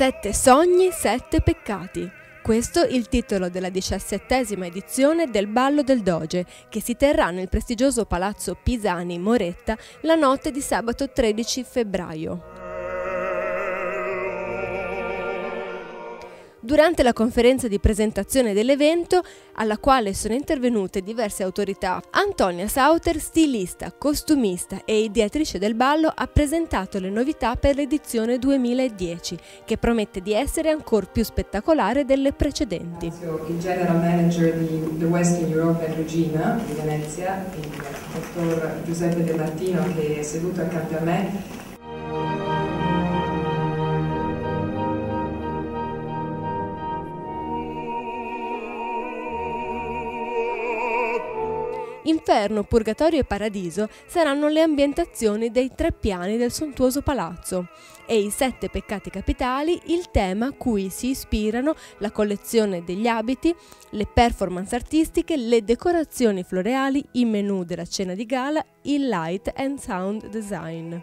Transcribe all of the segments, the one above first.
Sette sogni, sette peccati. Questo è il titolo della 17ª edizione del Ballo del Doge, che si terrà nel prestigioso Palazzo Pisani Moretta la notte di sabato 13 febbraio. Durante la conferenza di presentazione dell'evento, alla quale sono intervenute diverse autorità, Antonia Sauter, stilista, costumista e ideatrice del ballo, ha presentato le novità per l'edizione 2010, che promette di essere ancora più spettacolare delle precedenti. Il general manager di The Western European Regina di Venezia, il dottor Giuseppe De Martino, che è seduto accanto a me. Inferno, Purgatorio e Paradiso saranno le ambientazioni dei 3 piani del sontuoso palazzo e i 7 peccati capitali il tema a cui si ispirano la collezione degli abiti, le performance artistiche, le decorazioni floreali, i menù della cena di gala, il light and sound design.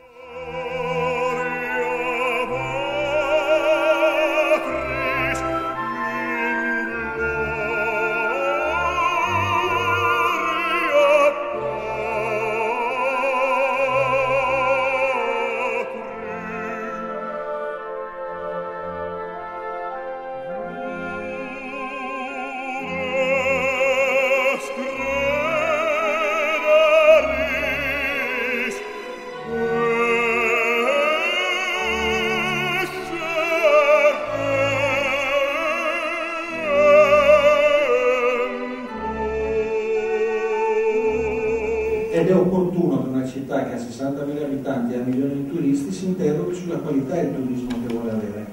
Ed è opportuno che una città che ha 60.000 abitanti e ha milioni di turisti si interroghi sulla qualità del turismo che vuole avere.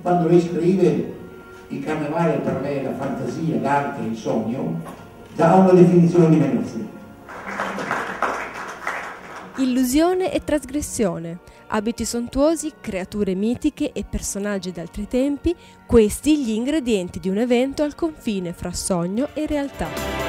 Quando lei scrive il carnevale per me è la fantasia, l'arte, il sogno, dà una definizione di Venezia. Illusione e trasgressione, abiti sontuosi, creature mitiche e personaggi d'altri tempi, questi gli ingredienti di un evento al confine fra sogno e realtà.